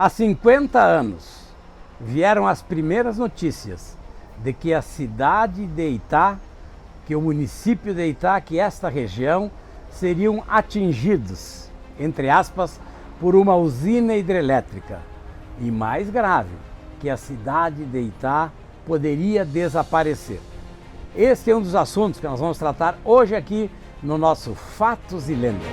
Há 50 anos vieram as primeiras notícias de que a cidade de Itá, que o município de Itá, que esta região, seriam atingidos, entre aspas, por uma usina hidrelétrica. E mais grave, que a cidade de Itá poderia desaparecer. Este é um dos assuntos que nós vamos tratar hoje aqui no nosso Fatos e Lendas.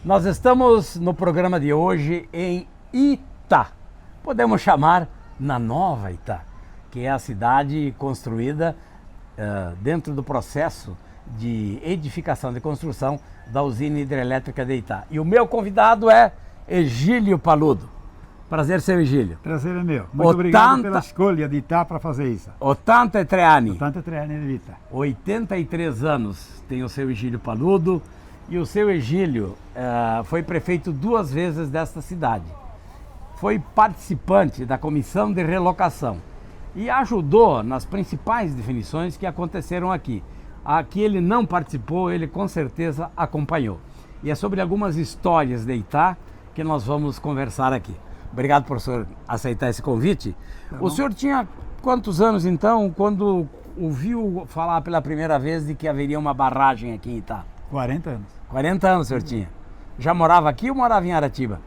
Nós estamos no programa de hoje em Itá, podemos chamar na Nova Itá, que é a cidade construída dentro do processo de edificação, de construção da usina hidrelétrica de Itá. E o meu convidado é Egílio Paludo. Prazer, seu Egílio. Prazer é meu. Muito obrigado pela escolha de Itá para fazer isso. 83 anni. 83 anni de vita. 83 anos tem o seu Egílio Paludo. E o seu Egílio foi prefeito 2 vezes desta cidade. Foi participante da comissão de relocação e ajudou nas principais definições que aconteceram aqui. Aqui ele não participou, ele com certeza acompanhou. E é sobre algumas histórias de Itá que nós vamos conversar aqui. Obrigado por o senhor aceitar esse convite. Tá bom. O senhor tinha quantos anos então quando ouviu falar pela primeira vez de que haveria uma barragem aqui em Itá? 40 anos. 40 anos o senhor tinha. Já morava aqui ou morava em Aratiba?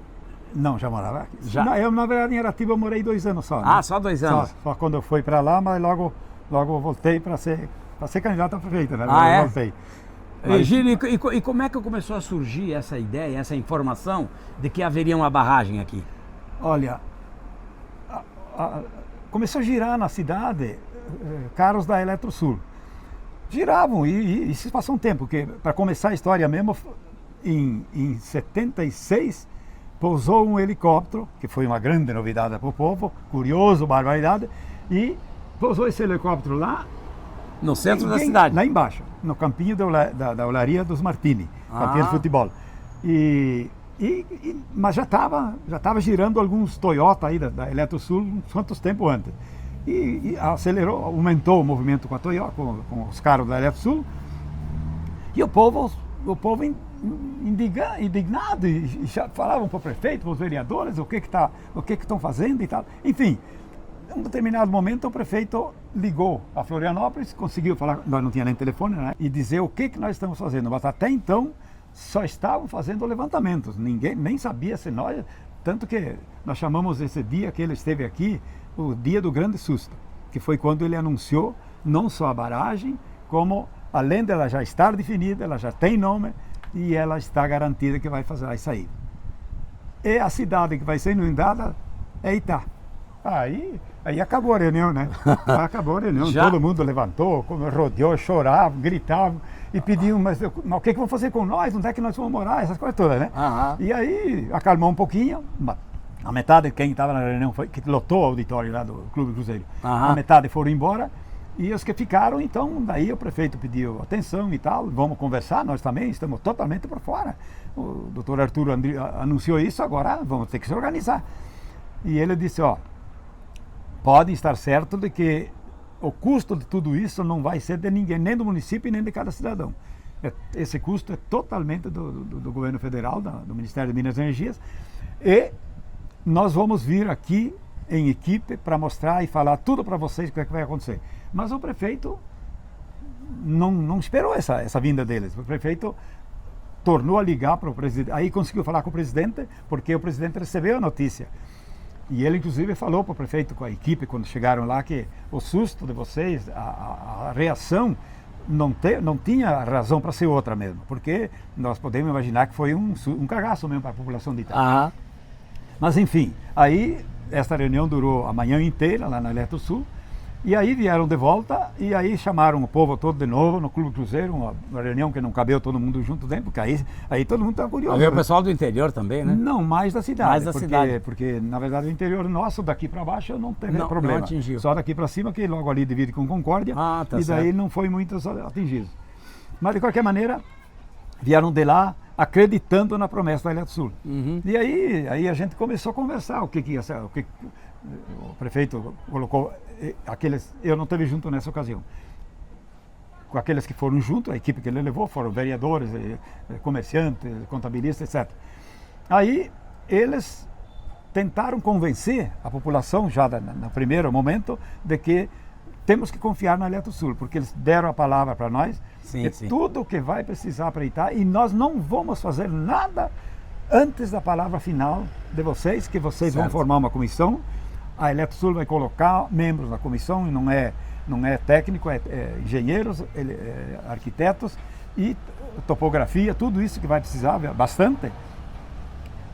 Não, já morava aqui. Já? Não, eu, na verdade, em Aratiba eu morei 2 anos só. Né? Ah, só 2 anos? Só quando eu fui para lá, mas logo voltei para ser candidato a prefeito, né? Ah, é? Voltei. Egílio, e como é que começou a surgir essa ideia, essa informação de que haveria uma barragem aqui? Olha, começou a girar na cidade carros da Eletrosul. Giravam e se passou um tempo, porque para começar a história mesmo, em 76, pousou um helicóptero, que foi uma grande novidade para o povo, curioso, barbaridade, e pousou esse helicóptero lá... No centro da cidade? Lá embaixo, no campinho da Olaria dos Martini, campinho de futebol. Mas já estava girando alguns Toyota aí da Eletrosul quantos tempo antes. E acelerou, aumentou o movimento com a Toyota, com os carros da Eletrosul, e o povo indignado, e já falavam para o prefeito, para os vereadores, o que estão fazendo e tal. Enfim, em um determinado momento o prefeito ligou a Florianópolis, conseguiu falar, nós não tinha nem telefone, né, e dizer o que nós estamos fazendo, mas até então só estavam fazendo levantamentos, ninguém nem sabia se nós, tanto que nós chamamos esse dia que ele esteve aqui, o dia do grande susto, que foi quando ele anunciou não só a barragem, como além dela já estar definida, ela já tem nome e ela está garantida que vai sair. E a cidade que vai ser inundada é Itá. Aí acabou a reunião, né? Acabou a reunião, todo mundo levantou, rodeou, chorava, gritava e pediam, mas o que vão fazer com nós? Onde é que nós vamos morar? Essas coisas todas, né? E aí acalmou um pouquinho, a metade de quem estava na reunião, que lotou o auditório lá do Clube Cruzeiro, a metade foram embora e os que ficaram, então, daí o prefeito pediu atenção e tal, vamos conversar, nós também estamos totalmente por fora. O doutor Arthur anunciou isso, agora vamos ter que se organizar. E ele disse, pode estar certo de que o custo de tudo isso não vai ser de ninguém, nem do município, nem de cada cidadão. Esse custo é totalmente do governo federal, do Ministério de Minas e Energias, e nós vamos vir aqui em equipe para mostrar e falar tudo para vocês o que é que vai acontecer. Mas o prefeito não esperou essa vinda deles. O prefeito tornou a ligar para o presidente, aí conseguiu falar com o presidente, porque o presidente recebeu a notícia. E ele, inclusive, falou para o prefeito, com a equipe, quando chegaram lá, que o susto de vocês, a reação, não tinha razão para ser outra mesmo, porque nós podemos imaginar que foi um cagaço mesmo para a população de Itá. Mas enfim, aí essa reunião durou a manhã inteira lá na Eletrosul. E aí vieram de volta e aí chamaram o povo todo de novo no Clube Cruzeiro, uma reunião que não cabeu todo mundo junto dentro, porque aí todo mundo estava curioso. Havia o pessoal do interior também, né? Não, mais da cidade. Mais da cidade. Porque, na verdade, o interior nosso, daqui para baixo, não teve problema. Não atingiu. Só daqui para cima, que logo ali divide com Concórdia, Tá e daí certo. não foi muitos atingidos. Mas, de qualquer maneira, vieram de lá acreditando na promessa da Eletrosul. Uhum. E aí a gente começou a conversar o que ia ser, o prefeito colocou aqueles, eu não esteve junto nessa ocasião, com aqueles que foram junto, a equipe que ele levou, foram vereadores, comerciantes, contabilistas, etc. Aí eles tentaram convencer a população, já no primeiro momento, de que temos que confiar na Eletrosul, porque eles deram a palavra para nós, Sim. tudo que vai precisar para Itá, e nós não vamos fazer nada antes da palavra final de vocês, que vocês vão formar uma comissão. A Eletrosul vai colocar membros na comissão, e não é técnico, é engenheiros, arquitetos e topografia, tudo isso que vai precisar, bastante.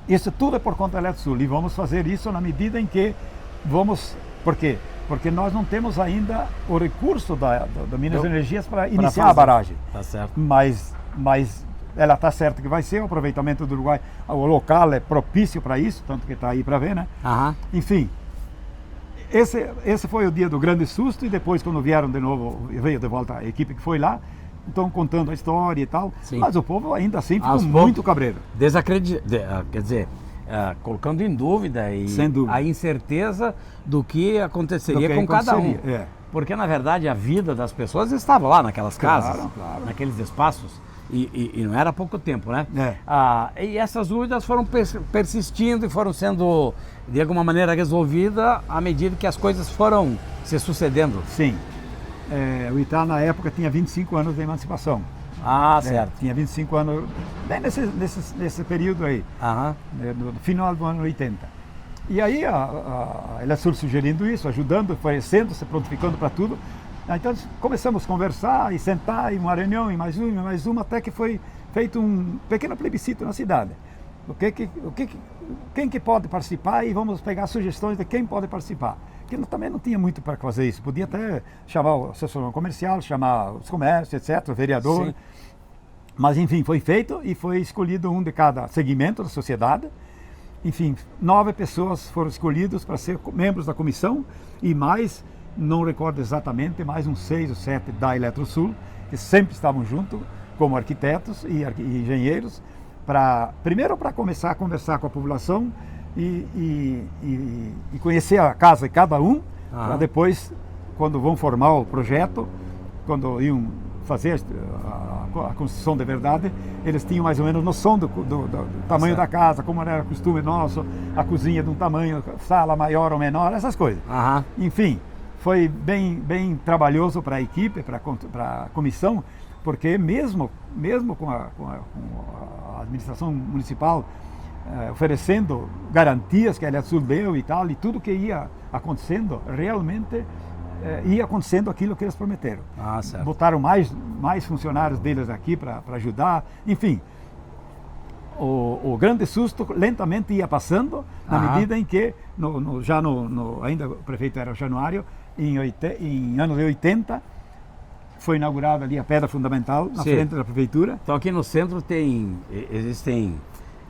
Isso tudo é por conta da Eletrosul, e vamos fazer isso na medida em que vamos... Por quê? Porque nós não temos ainda o recurso da Minas Energias para iniciar a barragem. Tá certo. Mas ela está certa que vai ser, o aproveitamento do Uruguai, o local é propício para isso, tanto que está aí para ver, né? Aham. Enfim, esse foi o dia do grande susto, e depois, quando vieram de novo, veio de volta a equipe que foi lá, então contando a história e tal, Sim. mas o povo ainda assim ficou Aos muito cabreiro. Quer dizer, colocando em dúvida e Sem dúvida. a incerteza do que aconteceria Do que com cada um. aconteceria, é. Porque, na verdade, a vida das pessoas estava lá naquelas casas, Claro. naqueles espaços, e não era pouco tempo, né? É. E essas dúvidas foram persistindo e foram sendo, de alguma maneira, resolvidas à medida que as coisas foram se sucedendo. Sim. O Itá, na época, tinha 25 anos de emancipação. Certo. Tinha 25 anos, bem nesse período aí, Aham. no final do ano 80. E aí a Eletrosul sugerindo isso, ajudando, oferecendo, se prontificando para tudo. Então começamos a conversar e sentar, e uma reunião, e mais uma, até que foi feito um pequeno plebiscito na cidade. Quem que pode participar, e vamos pegar sugestões de quem pode participar. Porque também não tinha muito para fazer isso. Podia até chamar o assessor comercial, chamar os comércios, etc., o vereador. Sim. Mas, enfim, foi feito e foi escolhido um de cada segmento da sociedade. Enfim, 9 pessoas foram escolhidas para ser membros da comissão, e mais, não recordo exatamente, mais uns 6 ou 7 da Eletrosul, que sempre estavam juntos, como arquitetos e engenheiros, primeiro para começar a conversar com a população e conhecer a casa de cada um, para depois, quando vão formar o projeto, quando iam fazer a construção de verdade, eles tinham mais ou menos noção do tamanho da casa, como era costume nosso, a cozinha de um tamanho, sala maior ou menor, essas coisas. Aham. Enfim, foi bem trabalhoso para a equipe, para a comissão, porque mesmo com a administração municipal oferecendo garantias que a Eletrosul deu e tal, e tudo que ia acontecendo, realmente ia acontecendo aquilo que eles prometeram. Certo. Botaram mais funcionários deles aqui para ajudar, enfim. O grande susto lentamente ia passando, na medida em que, ainda o prefeito era o Januário, em anos de 80, foi inaugurada ali a pedra fundamental na frente da prefeitura. Então aqui no centro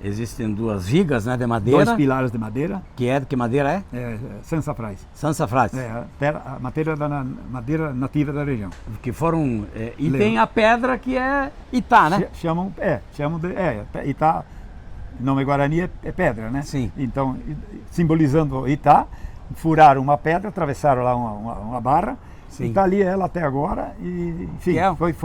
existem duas vigas, né, de madeira. 2 pilares de madeira. Que madeira é? Sansafrás. Sansafrás. A madeira nativa da região. Que foram... e tem a pedra que é Itá, né? Chamam de... Itá, nome Guarani é pedra, né? Sim. Então, simbolizando Itá, furaram uma pedra, atravessaram lá uma barra. Sim. E está ali ela até agora. E, enfim,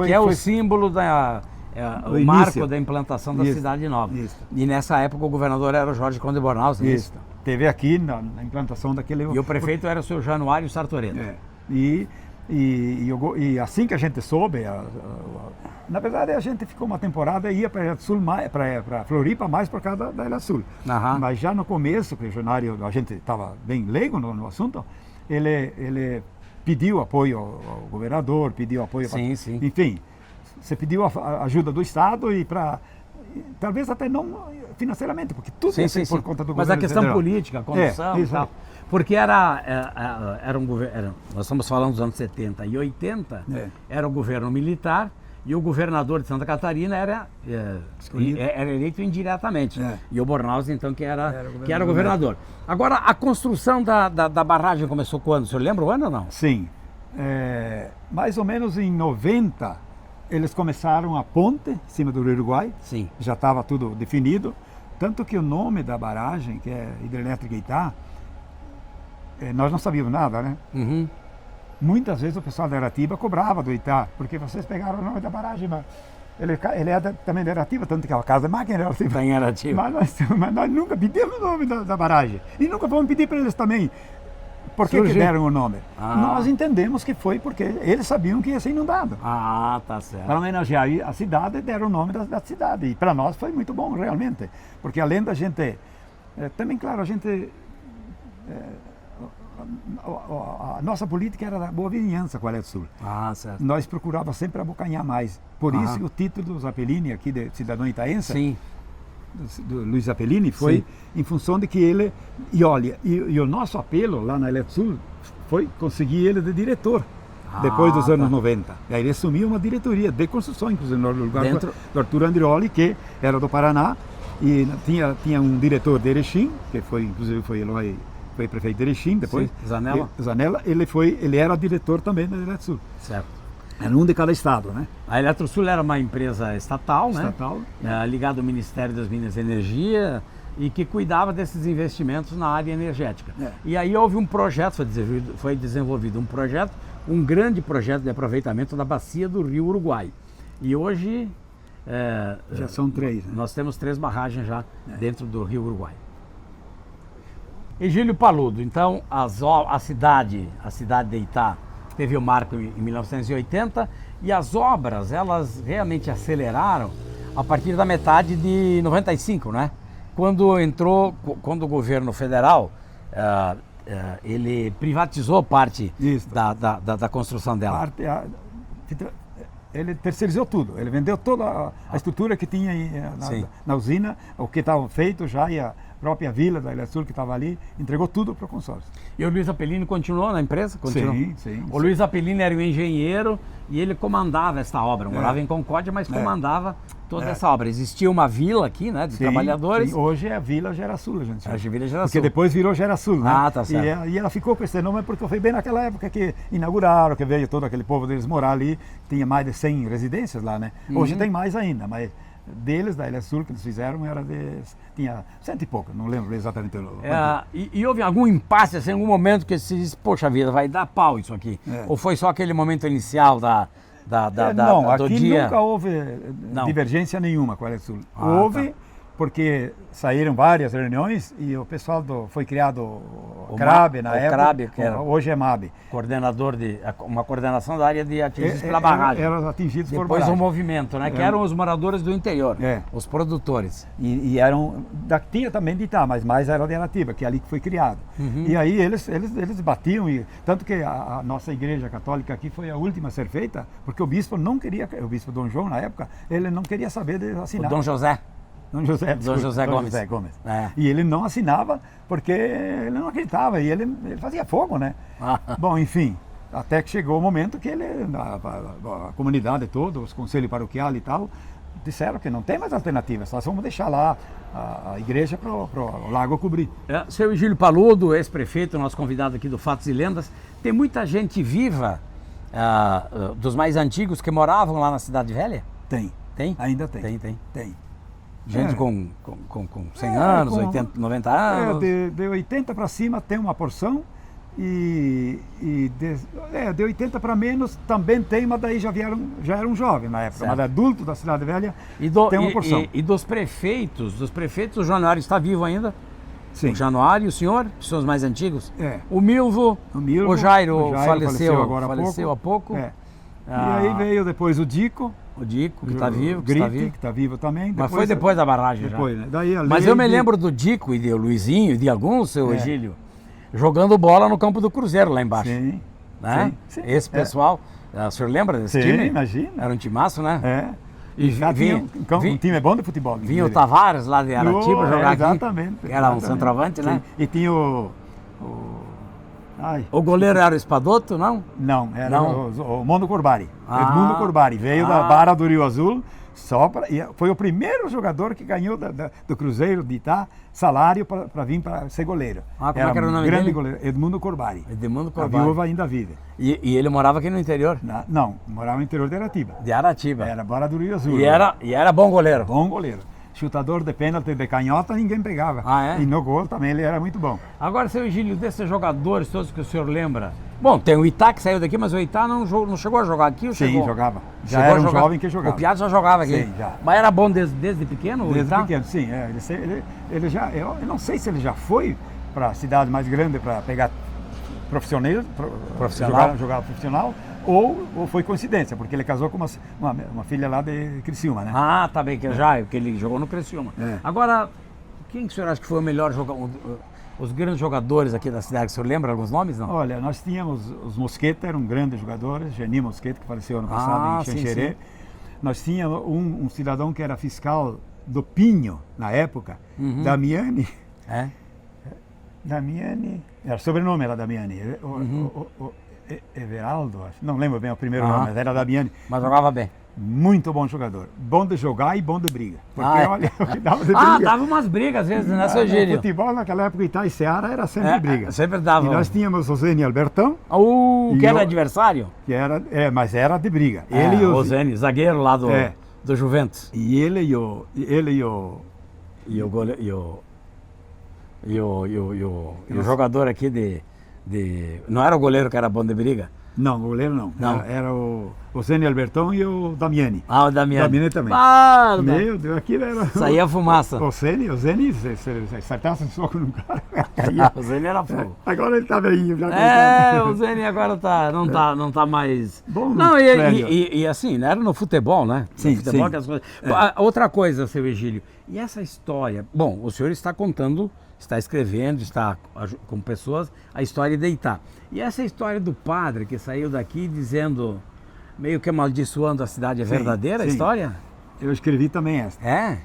que é o símbolo o marco da implantação da cidade nova. Isso. E nessa época o governador era o Jorge Conde Bornhaus. Isso. Teve aqui na implantação daquele... E o prefeito era o seu Januário Sartoreno. E assim que a gente soube, na verdade a gente ficou uma temporada e ia para Floripa mais por causa da Eletrosul. Mas já no começo, que o Januário, a gente estava bem leigo no assunto, ele pediu apoio ao governador, pediu apoio... Sim. Enfim, você pediu a ajuda do Estado talvez até não financeiramente, porque tudo Sim, ia sim, ser por sim. conta do Mas a governo questão federal. política, a condução e isso tal. aí. Porque era um governo, nós estamos falando dos anos 70 e 80, era o governo militar e o governador de Santa Catarina era eleito indiretamente. E o Bornhausen, então, que era o governador. Agora, a construção da barragem começou quando? O senhor lembra o ano ou não? Sim. Mais ou menos em 90, eles começaram a ponte em cima do Rio Uruguai. Sim. Já estava tudo definido. Tanto que o nome da barragem, que é Hidrelétrica Itá, nós não sabíamos nada, né? Uhum. Muitas vezes o pessoal da Aratiba cobrava do Itá, porque vocês pegaram o nome da barragem, mas ele é também da Aratiba, tanto que a casa da máquina era Aratiba. Tem Aratiba. Mas nós nunca pedimos o nome da barragem. E nunca vamos pedir para eles também. Por que deram o nome? Nós entendemos que foi porque eles sabiam que ia ser inundado. Tá certo. Para homenagear a cidade, deram o nome da cidade. E para nós foi muito bom, realmente. Porque além da gente... também, claro, a gente... a nossa política era da boa vizinhança com a Alete Sul. Certo. Nós procurávamos sempre abocanhar mais. Por isso que o título do Zappellini, aqui de cidadão itaense, Sim. do Luiz Zappellini, foi em função de que ele... E olha, e o nosso apelo lá na Alete Sul foi conseguir ele de diretor. Depois dos anos 90. E aí ele assumiu uma diretoria de construção, inclusive no lugar do Arthur Andrioli, que era do Paraná, e tinha um diretor de Erechim, que inclusive foi Eloy, foi prefeito de Erechim, depois. Zanella. Zanella, ele era diretor também da Eletrosul. Certo. Era um de cada estado, né? A Eletrosul era uma empresa estatal, Estatal. né? Ligada ao Ministério das Minas e Energia e que cuidava desses investimentos na área energética. E aí houve um projeto, foi desenvolvido um projeto, um grande projeto de aproveitamento da bacia do Rio Uruguai. E hoje... já são 3. Né? Nós temos 3 barragens já dentro do Rio Uruguai. Egílio Paludo, então a cidade de Itá teve o marco em 1980 e as obras, elas realmente aceleraram a partir da metade de 95, né? Quando o governo federal, ele privatizou parte da construção dela. Ele terceirizou tudo, ele vendeu toda a estrutura que tinha na usina, o que estava feito já, e a própria vila da Eletrosul que estava ali, entregou tudo para o consórcio. E o Luiz Zappellini continuou na empresa? Continuou. Sim. O Luiz Zappellini era o engenheiro e ele comandava essa obra, morava em Concórdia, mas comandava toda essa obra. Existia uma vila aqui, né, de trabalhadores. Sim. Hoje é a Vila Gerasul, a gente chama. Hoje é a Vila Gerasul. Porque depois virou Gerasul, né? Tá certo. E ela ficou com esse nome porque foi bem naquela época que inauguraram, que veio todo aquele povo deles morar ali, tinha mais de 100 residências lá, né? Hoje tem mais ainda, mas deles, da Eletrosul, que eles fizeram, tinha 100 e pouco, não lembro exatamente o e houve algum impasse, assim, em algum momento que se disse, poxa vida, vai dar pau isso aqui? Ou foi só aquele momento inicial não, do aqui dia? nunca houve divergência nenhuma com a Eletrosul. Houve, porque saíram várias reuniões e o pessoal foi criado o CRAB na época. CRAB, que era hoje é MAB. Coordenador uma coordenação da área de atingidos pela barragem. Eram atingidos por Depois barragem. o movimento, né? Que eram os moradores do interior, os produtores. E eram, tinha também de Itá, mas mais era de Aratiba, que é ali que foi criado. E aí eles batiam, tanto que a nossa igreja católica aqui foi a última a ser feita, porque o bispo não queria, o bispo Dom João na época, ele não queria saber de assinar. O Dom José. Dom José Gomes. E ele não assinava porque ele não acreditava, e ele fazia fogo, né? Bom, enfim, até que chegou o momento que a comunidade toda, os conselhos paroquiais e tal, disseram que não tem mais alternativa, só vamos deixar lá a igreja para o lago cobrir. Seu Egílio Paludo, ex-prefeito, nosso convidado aqui do Fatos e Lendas, tem muita gente viva, dos mais antigos, que moravam lá na Cidade Velha? Tem. Tem? Ainda tem. Tem. Gente com 100 anos, 80, 90 anos? De 80 para cima tem uma porção, de 80 para menos também tem, mas daí já eram jovens na época, mas adulto da Cidade Velha tem uma porção. E dos prefeitos, o Januário está vivo ainda? Sim. O Januário, o senhor, são os mais antigos? O Milvo, o Jairo faleceu há pouco. E aí veio depois o Dico. O Dico, que está vivo. Que está vivo também. Mas foi depois da barragem depois, já. Né? Daí mas eu me lembro do Dico e do Luizinho e de alguns, seu Egílio, jogando bola no campo do Cruzeiro, lá embaixo. Sim. Né? Sim. Esse pessoal, o senhor lembra desse time? Sim, imagina. Era um timaço, né? E Já tinha um time bom de futebol. Vinha o Tavares lá de Aratiba jogar aqui. Exatamente. Que era um centroavante, né? E tinha O goleiro era o Espadoto, não? Não, era Não. o Mondo Corbari. Edmundo Corbari. Veio da Barra do Rio Azul, e foi o primeiro jogador que ganhou do Cruzeiro de Itá salário para vir para ser goleiro. Como é que era o nome grande dele? goleiro, Edmundo Corbari. Edmundo A Corbari. viúva ainda vive. E ele morava aqui no interior? Não, morava no interior de Aratiba. De Aratiba. Era Barra do Rio Azul. E era bom goleiro? Bom goleiro. Chutador de pênalti de canhota, ninguém pegava. Ah, é? E no gol também ele era muito bom. Agora, seu Egílio, desses jogadores todos que o senhor lembra... Bom, tem o Itá que saiu daqui, mas o Itá não chegou a jogar aqui ou Sim, chegou? jogava. Já Chegou era a um jogar? jovem que jogava. O Piazza já jogava aqui? Sim, já. Mas era bom desde pequeno o Desde Itá? pequeno, sim. Ele já, eu não sei se ele já foi para a cidade mais grande para pegar profissional, jogar profissional, ou foi coincidência, porque ele casou com uma filha lá de Criciúma, né? Ah, tá bem, porque ele jogou no Criciúma. É. Agora, quem que o senhor acha que foi o melhor jogador, os grandes jogadores aqui da cidade? O senhor lembra alguns nomes, não? Olha, nós tínhamos os Mosqueta, eram grandes jogadores, Geni Mosqueta, que faleceu ano passado em Xanxerê. Sim. Nós tínhamos um cidadão que era fiscal do Pinho, na época, Damiani. É? Damiani, era sobrenome era Damiani. Everaldo, acho. Não lembro bem o primeiro nome, mas era Damiani. Mas jogava bem. Muito bom jogador. Bom de jogar e bom de briga. Porque, olha, dava de Ah, briga. dava umas brigas às vezes, né, seu Egílio? Futebol naquela época, Itá e Ceará era sempre briga. Sempre dava. E nós tínhamos o Zene Albertão, Que era adversário? que era, mas era de briga. O Zene, zagueiro lá do Juventus. E ele e o jogador aqui não era o goleiro que era bom de briga? Não, o goleiro não. Não. Era o Zene Albertão e o Damiani. Ah, o Damiani. Damiani também. Meu Deus, aquilo era... Saía fumaça. O Zene, se acertasse um soco no cara, caía. O Zene era fogo. Agora ele tá velhinho. Já o Zene agora não tá mais... Bom, não, velho. e assim, era no futebol, né? Sim, no futebol sim. que as coisas... Outra coisa, seu Egílio, e essa história... Bom, o senhor está contando, está escrevendo, está com pessoas, a história de Itá. E essa história do padre que saiu daqui dizendo, meio que amaldiçoando a cidade, é verdadeira a história? Eu escrevi também essa. É?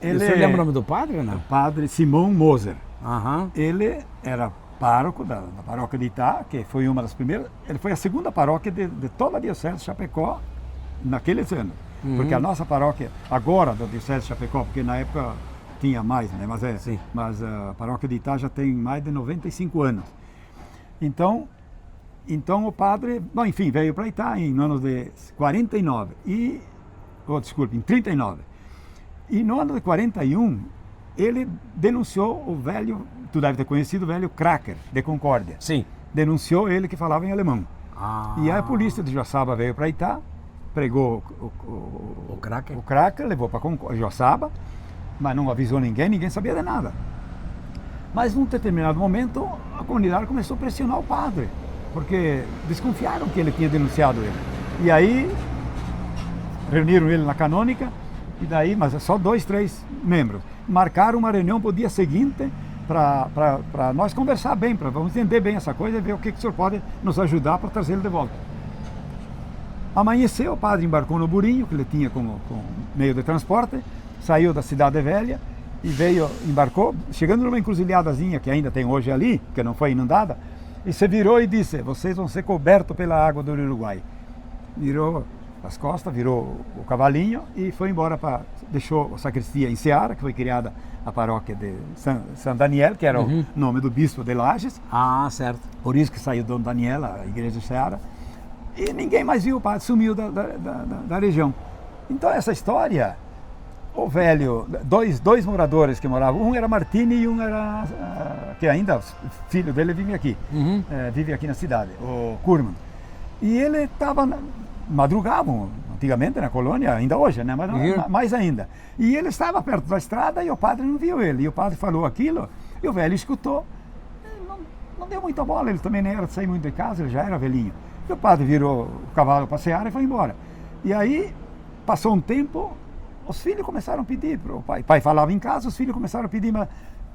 O senhor lembra o nome do padre ou não? O padre Simão Moser. Aham. Ele era pároco da paróquia de Itá, que foi uma das primeiras. Ele foi a segunda paróquia de toda a Diocese de Chapecó naqueles anos. Porque a nossa paróquia, agora da Diocese de Chapecó, porque na época tinha mais, né? Mas a paróquia de Itá já tem mais de 95 anos. Então o padre, bom, enfim, veio para Itá em anos de 49 em 39. E no ano de 41, ele denunciou o velho, tu deve ter conhecido o velho Cracker de Concórdia. Sim. Denunciou ele que falava em alemão. E a polícia de Joaçaba veio para Itá, pregou o Cracker? O Cracker, levou para Joaçaba, mas não avisou ninguém sabia de nada. Mas num determinado momento, a comunidade começou a pressionar o padre, porque desconfiaram que ele tinha denunciado ele. E aí, reuniram ele na canônica, e daí, mas só 2, 3 membros. Marcaram uma reunião para o dia seguinte, para nós conversar bem, vamos entender bem essa coisa e ver o que o senhor pode nos ajudar para trazer ele de volta. Amanheceu, o padre embarcou no burinho, que ele tinha como meio de transporte, saiu da Cidade Velha, e embarcou, chegando numa encruzilhadazinha que ainda tem hoje ali, que não foi inundada, e se virou e disse, vocês vão ser cobertos pela água do Uruguai. Virou as costas, virou o cavalinho e foi embora, deixou a sacristia em Ceará, que foi criada a paróquia de São Daniel, que era o nome do bispo de Lages. Ah, certo. Por isso que saiu Dom Daniel, a igreja de Ceará. E ninguém mais viu o padre, sumiu da região. Então essa história... O velho, dois moradores que moravam, um era Martini e um era, que ainda, filho dele vive aqui, vive aqui na cidade, o Kurman. E ele madrugavam, antigamente na colônia, ainda hoje, né? Mas mais ainda. E ele estava perto da estrada e o padre não viu ele. E o padre falou aquilo, e o velho escutou. Não deu muita bola, ele também nem era de sair muito de casa, ele já era velhinho. E o padre virou o cavalo para Ceará e foi embora. E aí, passou um tempo... Os filhos começaram a pedir para o pai. O pai falava em casa, os filhos começaram a pedir, mas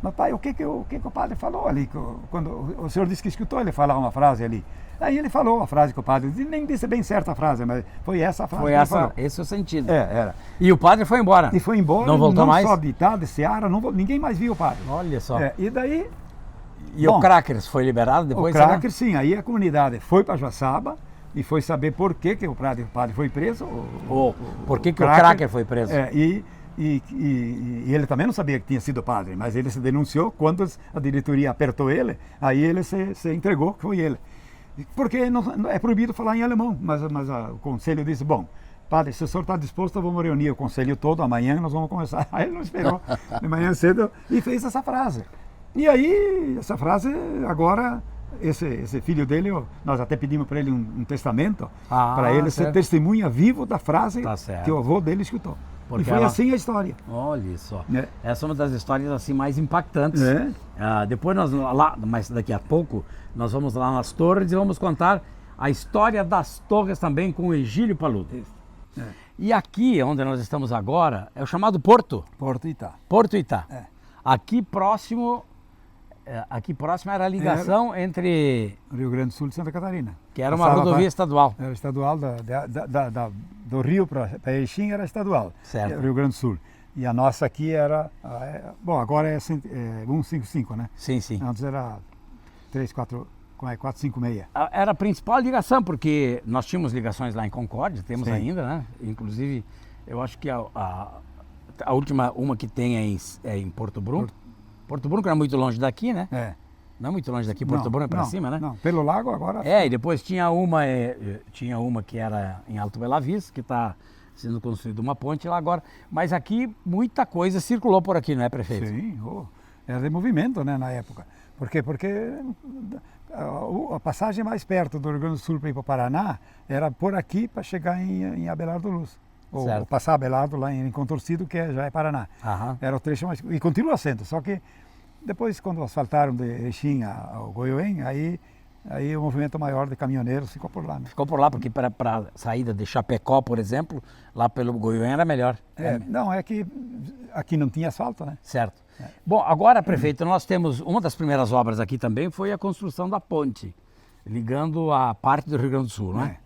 Mas pai, o que o padre falou ali? Quando o senhor disse que escutou ele falar uma frase ali. Aí ele falou a frase que o padre disse, nem disse bem certa a frase, mas foi essa a frase Foi que ele essa, falou. esse é o sentido. Era. E o padre foi embora. E foi embora, Não voltou mais? só de Itá, de Seara, ninguém mais viu o padre. Olha só. E daí... E bom, o Crackers foi liberado depois? O Cracker, sim, aí a comunidade foi para Joaçaba e foi saber por que o padre foi preso. Por que o Cracker foi preso? E ele também não sabia que tinha sido padre, mas ele se denunciou quando a diretoria apertou ele, aí ele se entregou que foi ele. Porque não é proibido falar em alemão, mas o conselho disse, bom, padre, se o senhor está disposto, vamos reunir o conselho todo, amanhã nós vamos começar. Aí ele não esperou, de manhã cedo, e fez essa frase. E aí, essa frase, agora, esse filho dele, nós até pedimos para ele um testamento, para ele ser testemunha vivo da frase que o avô dele escutou. Porque e foi assim a história. Olha só. Essa é uma das histórias assim mais impactantes. Depois mas daqui a pouco, nós vamos lá nas torres e vamos contar a história das torres também com o Egílio Paludo. E aqui, onde nós estamos agora, é o chamado Porto. Porto Itá. Porto Itá. Aqui próximo era a ligação entre... Rio Grande do Sul e Santa Catarina. Que era uma rodovia estadual. Era estadual, do Rio para Erechim era estadual. Certo. Rio Grande do Sul. E a nossa aqui era... bom, agora é 155, né? Sim, sim. Antes era 456. Era a principal ligação, porque nós tínhamos ligações lá em Concórdia, temos ainda, né? Inclusive, eu acho que a última, uma que tem é em Porto Bruno. Porto Bruno não é muito longe daqui, né? Não é muito longe daqui, Porto Bruno é para cima, né? Não, pelo lago agora... E depois tinha uma que era em Alto Bela Vista, que está sendo construída uma ponte lá agora. Mas aqui muita coisa circulou por aqui, não é, prefeito? Sim, era de movimento, né, na época. Por quê? Porque a passagem mais perto do Rio Grande do Sul para ir para o Paraná era por aqui para chegar em Abelardo Luz. Ou passar Abelardo lá em Contorcido, que já é Paraná. Era o trecho mais... E continua sendo, só que depois, quando asfaltaram de Erechim ao Goiôem, aí o movimento maior de caminhoneiros ficou por lá. Né? Ficou por lá, porque para a saída de Chapecó, por exemplo, lá pelo Goiôem era melhor. Não, é que aqui não tinha asfalto, né? Certo. Bom, agora, prefeito, nós temos... Uma das primeiras obras aqui também foi a construção da ponte, ligando a parte do Rio Grande do Sul, não é?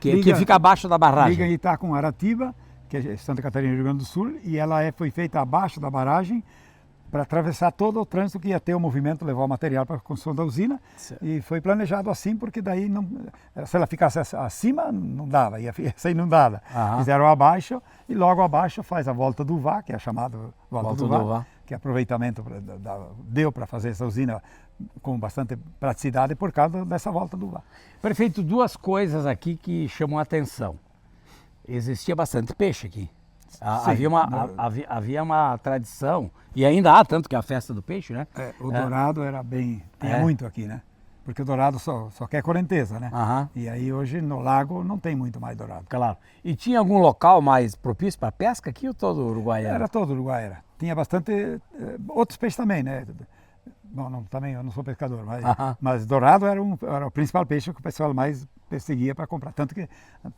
Que fica abaixo da barragem. Liga Itá com Aratiba, que é Santa Catarina e Rio Grande do Sul, e ela foi feita abaixo da barragem para atravessar todo o trânsito que ia ter o movimento, levar o material para a construção da usina. E foi planejado assim, porque daí, se ela ficasse acima, não dava, ia ser inundada. Fizeram abaixo, e logo abaixo faz a volta do Vá, que é a chamada volta do Vá, que aproveitamento deu para fazer essa usina com bastante praticidade por causa dessa volta do Vá. Prefeito, duas coisas aqui que chamam a atenção. Existia bastante peixe aqui. Havia uma tradição, e ainda há, tanto que é a festa do peixe, né? O dourado era bem... Tinha muito aqui, né? Porque o dourado só quer correnteza, né? E aí hoje no lago não tem muito mais dourado. Claro. E tinha algum local mais propício para pesca aqui ou todo o Uruguai era? Era todo o Uruguai, era. Tinha bastante... outros peixes também, né? Bom, também eu não sou pescador, mas dourado era o principal peixe que o pessoal mais perseguia para comprar. Tanto que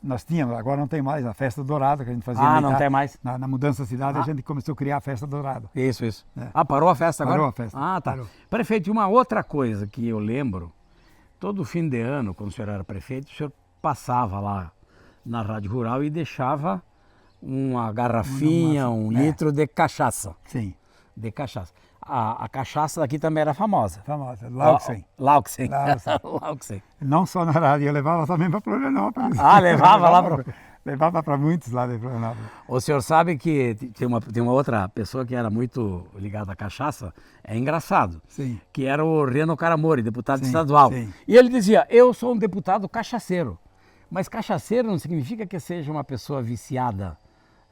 nós tínhamos, agora não tem mais, a festa do dourado que a gente fazia. Não tem mais? Na mudança da cidade a gente começou a criar a festa do dourado. Isso. Parou a festa agora? Parou a festa. Tá. Parou. Prefeito, uma outra coisa que eu lembro, todo fim de ano, quando o senhor era prefeito, o senhor passava lá na Rádio Rural e deixava uma garrafinha, um litro de cachaça. Sim. De cachaça. A cachaça daqui também era famosa. Famosa, Lauxen. Lauxen. Não só na rádio, eu levava também para Florianópolis. Levava lá para... Levava para muitos lá de Florianópolis. O senhor sabe que tem uma outra pessoa que era muito ligada à cachaça, é engraçado, Sim. Que era o Reno Caramori, deputado estadual. Sim. E ele dizia, eu sou um deputado cachaceiro, mas cachaceiro não significa que seja uma pessoa viciada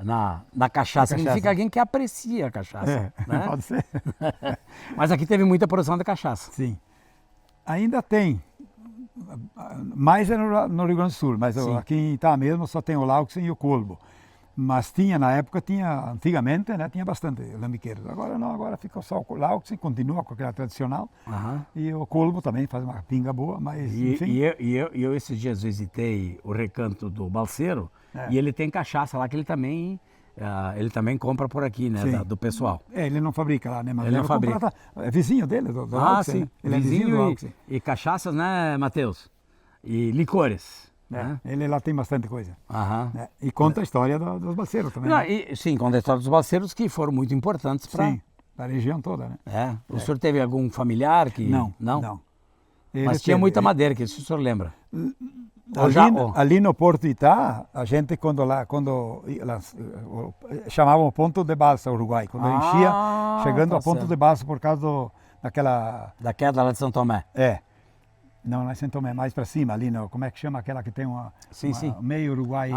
na cachaça, significa alguém que aprecia a cachaça. Né? Pode ser. Mas aqui teve muita produção de cachaça. Sim. Ainda tem. Mais é no Rio Grande do Sul, mas aqui em Itá mesmo só tem o Lauxen e o Colbo. Mas antigamente, né, tinha bastante lambiqueiros. Agora não, agora fica só o Lauxen, continua com aquela tradicional. E o Colbo também faz uma pinga boa, mas enfim. E eu esses dias visitei o recanto do Balseiro e ele tem cachaça lá que ele também ele também compra por aqui, né? Sim. Do pessoal. Ele não fabrica lá, né? Mas Ele não fabrica. É vizinho dele, do Auxin, Sim. né? Ele é vizinho do Auxin. e cachaças, né, Matheus? E licores. Né? Ele lá tem bastante coisa. Aham. Né? E conta a história dos balseiros também. Não, Né? sim, conta a história dos balseiros que foram muito importantes para... Sim, da região toda, né? O senhor teve algum familiar que... Não. Mas tinha muita madeira, que isso o senhor lembra? Ali no Porto Itá, a gente quando chamavam o ponto de balsa Uruguai, quando enchia, chegando ao ponto de balsa por causa daquela... Da queda lá de São Tomé. Não é São Tomé, mais para cima, ali, como é que chama aquela que tem uma meio Uruguai?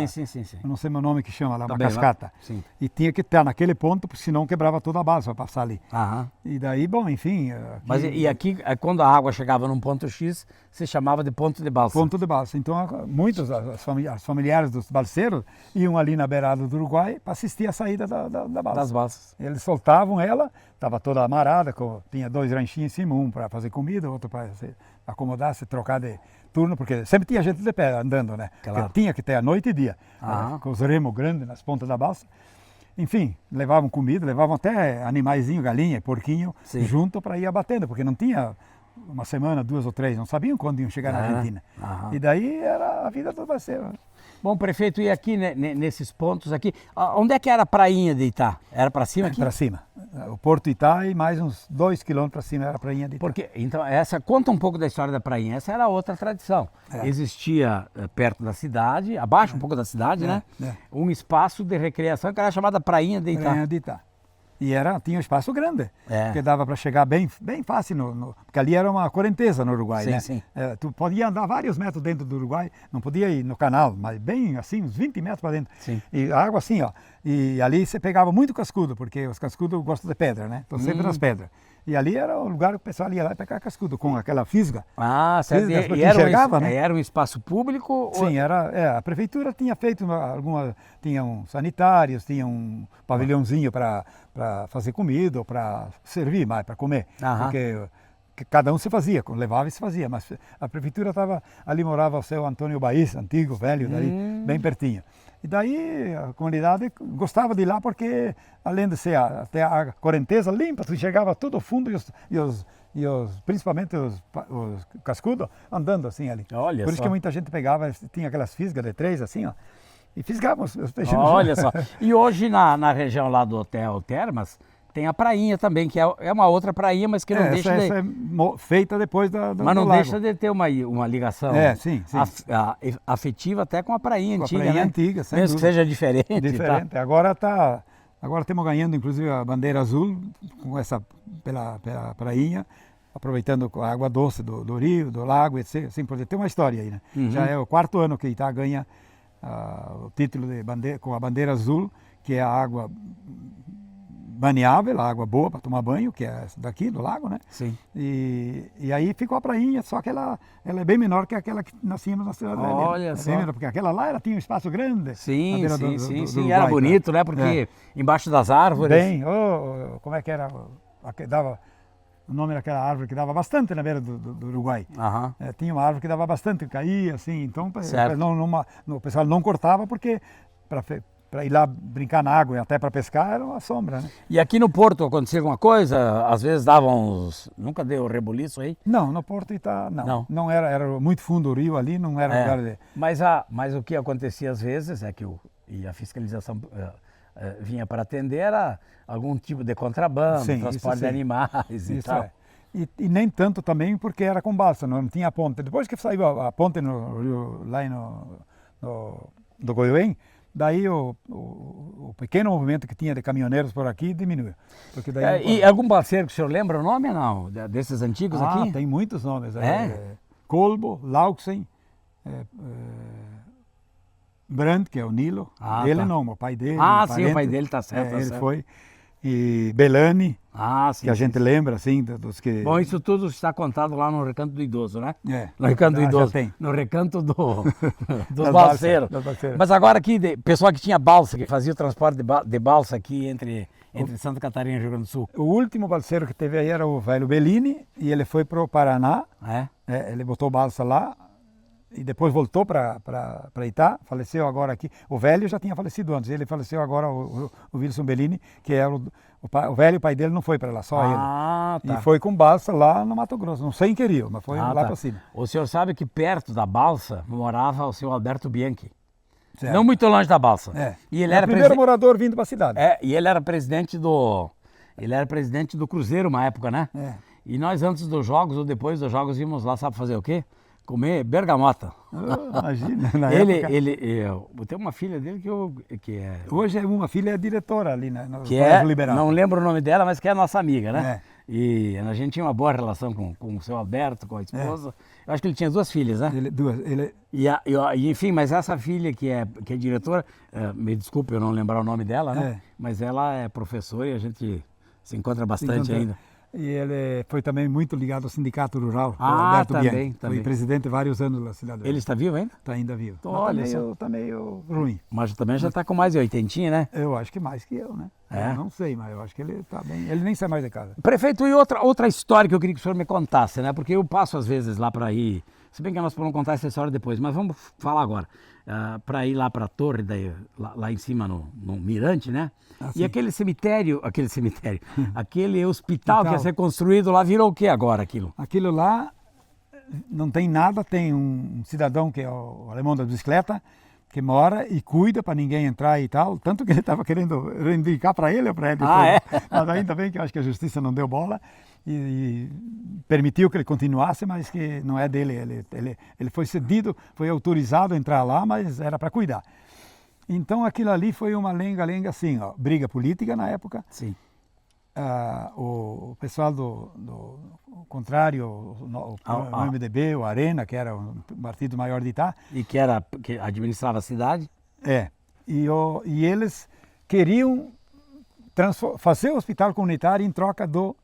Sim. Eu não sei meu nome que chama lá, uma Também, cascata. Sim. E tinha que estar naquele ponto, porque senão quebrava toda a balsa para passar ali. Aham. E daí, bom, enfim... Mas e aqui, quando a água chegava num ponto X, se chamava de ponto de balsa. Ponto de balsa. Então, muitos, as familiares dos balseiros iam ali na beirada do Uruguai para assistir a saída da balsa. Das balsas. Eles soltavam ela, estava toda amarrada, tinha 2 ranchinhos em cima, um para fazer comida, outro para acomodar, se trocar de turno, porque sempre tinha gente de pé andando, né? Claro. Tinha que ter a noite e dia, com os remos grandes nas pontas da balsa. Enfim, levavam comida, levavam até animaizinho, galinha, porquinho, junto para ir abatendo, porque não tinha uma semana, 2 ou 3, não sabiam quando iam chegar na Argentina. E daí era a vida do balseiro. Bom, prefeito, e aqui nesses pontos aqui, onde é que era a prainha de Itá? Era para cima aqui? Para cima. O Porto Itá e mais uns 2 quilômetros para cima era a prainha de Itá. Porque, então, conta um pouco da história da prainha. Essa era outra tradição. Existia perto da cidade, abaixo um pouco da cidade, né? Um espaço de recreação que era chamada Prainha de Itá. Prainha de Itá. E tinha um espaço grande, porque dava para chegar bem fácil, porque ali era uma correnteza no Uruguai, né? Sim. Tu podia andar vários metros dentro do Uruguai, não podia ir no canal, mas bem assim, uns 20 metros para dentro. Sim. E a água assim, ó. E ali você pegava muito cascudo, porque os cascudos gostam de pedra, né? Estão sempre nas pedras. E ali era o lugar que o pessoal ia lá pegar cascudo, com aquela fisga. Certo. Fisga, E era um espaço público? Sim, a prefeitura tinha feito tinha sanitários, tinha um pavilhãozinho para fazer comida ou para servir mais, para comer. Porque cada um se fazia, levava e se fazia, mas a prefeitura ali morava o seu Antônio Baís, antigo, velho, dali, bem pertinho. E daí a comunidade gostava de ir lá porque, além de ser até a correnteza limpa, tu enxergava todo o fundo principalmente os cascudos andando assim ali. Olha Por isso só. que muita gente pegava, tinha aquelas fisgas de 3 assim, ó, e fisgavam os peixes. Olha só. E hoje na região lá do Hotel Termas, tem a prainha também, que é uma outra prainha, mas que não deixa de... Essa é feita depois do Mas não lago. deixa de ter uma ligação sim. afetiva até com a prainha Com a antiga, prainha né? antiga, sem mesmo que dúvida. seja diferente. Diferente. Tá? Agora estamos ganhando, inclusive, a bandeira azul com pela prainha, aproveitando a água doce do rio, do lago, etc. Assim, por exemplo, tem uma história aí, né? Já é o 4º ano que Itá ganha o título de com a bandeira azul, que é a água baneável, a água boa para tomar banho, que é essa daqui do lago, né? Sim. E aí ficou a prainha, só que ela é bem menor que aquela que nós tínhamos na cidade. Olha só. Bem menor, porque aquela lá tinha um espaço grande. Sim. Do Uruguai, Era bonito, né? Porque embaixo das árvores... Como é que era? Dava o nome daquela árvore que dava bastante na beira do Uruguai. Tinha uma árvore que dava bastante, caía assim, então o pessoal não cortava porque para ir lá brincar na água e até para pescar era uma sombra, né? E aqui no Porto acontecia alguma coisa? Às vezes davam Nunca deu rebuliço aí? Não, no Porto Itá não. Não era muito fundo o rio ali, não era lugar de... Mas o que acontecia às vezes é que a fiscalização vinha para atender era algum tipo de contrabando, transporte de animais e tal. E nem tanto também porque era com balsa, não tinha ponte. Depois que saiu a ponte no rio, lá do Goiôém, daí o pequeno movimento que tinha de caminhoneiros por aqui diminuiu. Porque daí e algum balseiro que o senhor lembra o nome ou não? Desses antigos aqui? Tem muitos nomes. Colbo, Lauxen, Brandt, que é o Nilo. Ele não, o pai dele. O pai dele está certo. Ele foi. E Belani, sim, que a gente lembra, assim, dos que... Bom, isso tudo está contado lá no Recanto do Idoso, né? No Recanto do Idoso, no Recanto dos balseiros. Mas agora aqui, pessoal que tinha balsa, que fazia o transporte de balsa aqui entre Santa Catarina e Rio Grande do Sul. O último balseiro que teve aí era o velho Bellini, e ele foi para o Paraná, ele botou balsa lá, e depois voltou para Itá, faleceu agora aqui. O velho já tinha falecido antes, ele faleceu agora, o Wilson Bellini, que era o velho pai dele não foi para lá, só ele. Tá. E foi com balsa lá no Mato Grosso, não sei em que rio, mas foi lá para cima. O senhor sabe que perto da balsa morava o senhor Alberto Bianchi. Certo. Não muito longe da balsa. E ele era o primeiro morador vindo para a cidade. E ele era presidente do Cruzeiro uma época, né? E nós antes dos jogos ou depois dos jogos íamos lá, sabe fazer o quê? Comer bergamota. Imagina, na época. Eu tenho uma filha dele que é... Hoje uma filha é diretora ali no que Colégio Liberal. Não lembro o nome dela, mas que é nossa amiga, né? E a gente tinha uma boa relação com o seu Alberto, com a esposa. Eu acho que ele tinha 2 filhas, né? Enfim, mas essa filha que é diretora, me desculpe eu não lembrar o nome dela, né? Mas ela é professora e a gente se encontra bastante ainda. E ele foi também muito ligado ao Sindicato Rural, Alberto Bianchi. Foi presidente vários anos da cidade. Ele está vivo ainda? Está ainda vivo. Olha, está meio ruim. Mas também já está com mais de 80, né? Eu acho que mais que eu, né? Eu não sei, mas eu acho que ele está bem. Ele nem sai mais de casa. Prefeito, e outra história que eu queria que o senhor me contasse, né? Porque eu passo às vezes lá para ir, se bem que nós podemos contar essa história depois, mas vamos falar agora. Para ir lá para a torre, lá em cima no Mirante, né? E aquele hospital que ia ser construído lá, virou o que agora aquilo? Aquilo lá não tem nada, tem um cidadão que é o alemão da bicicleta, que mora e cuida para ninguém entrar e tal, tanto que ele estava querendo reivindicar para ele ou para ele. Mas ainda bem que eu acho que a justiça não deu bola e permitiu que ele continuasse, mas que não é dele. Ele foi cedido, foi autorizado a entrar lá, mas era para cuidar. Então aquilo ali foi uma lenga-lenga assim, ó, briga política na época. Sim. O pessoal do contrário, o MDB, o Arena, que era o partido maior de Itá. E que administrava a cidade. E eles queriam fazer o hospital comunitário em troca do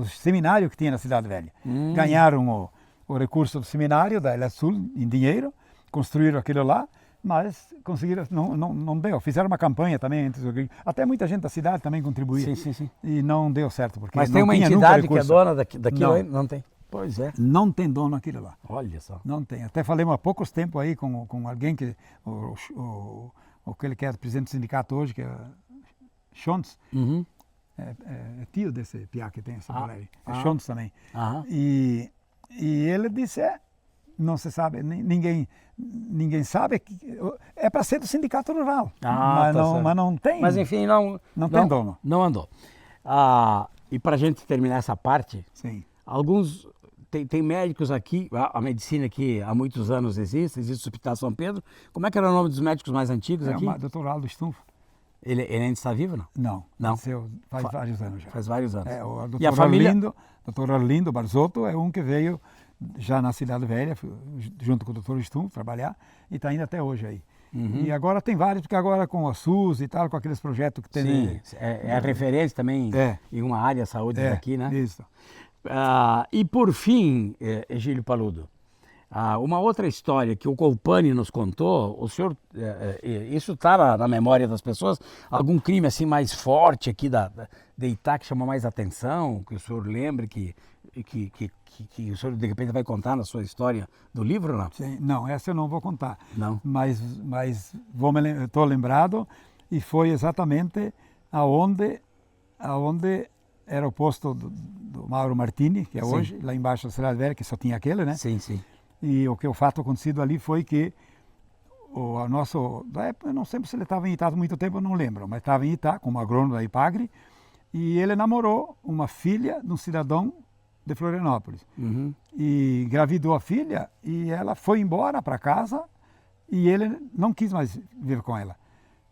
seminário que tinha na Cidade Velha. Ganharam o recurso do seminário da Ilha Sul em dinheiro, construíram aquilo lá, mas conseguiram, não deu. Fizeram uma campanha também, até muita gente da cidade também contribuiu. Sim. E não deu certo. Porque mas não tem uma tinha entidade que é dona daquilo? Não tem. Pois é. Não tem dono aquilo lá. Olha só. Não tem. Até falei há poucos tempos aí com alguém que, aquele que é presidente do sindicato hoje, que é Schontz. É tio desse piá que tem essa mulher. É Schontz também. E ele disse, não se sabe, ninguém sabe, é para ser do sindicato rural, mas não tem. Mas enfim, não tem dono. Não andou. E para a gente terminar essa parte, sim. Alguns, tem médicos aqui, a medicina aqui há muitos anos existe o Hospital São Pedro. Como é que era o nome dos médicos mais antigos aqui? O Dr. Aldo Stumpf. Ele ainda está vivo, não? Não. Faz vários anos já. Faz vários anos. O Dr. E a família? Dr. Arlindo Barzotto é um que veio já na Cidade Velha, junto com o Dr. Stumpf, trabalhar, e está indo até hoje aí. E agora tem vários, porque agora com a SUS e tal, com aqueles projetos que tem... Sim, é a referência também em uma área de saúde daqui, né? Isso. E por fim, Egílio Paludo, uma outra história que o Colpani nos contou, o senhor, isso está na memória das pessoas, algum crime assim mais forte aqui de Itá que chamou mais atenção, que o senhor lembre, que o senhor de repente vai contar na sua história do livro, não? Sim, não, essa eu não vou contar. Não. Mas estou lembrado, e foi exatamente aonde era o posto do Mauro Martini, que é hoje, lá embaixo da Cidade Velha, que só tinha aquele, né? Sim. E o fato acontecido ali foi que eu não sei se ele estava em Itá há muito tempo, eu não lembro, mas estava em Itá, como agrônomo da Ipagre, e ele namorou uma filha de um cidadão de Florianópolis. E engravidou a filha, e ela foi embora para casa, e ele não quis mais viver com ela.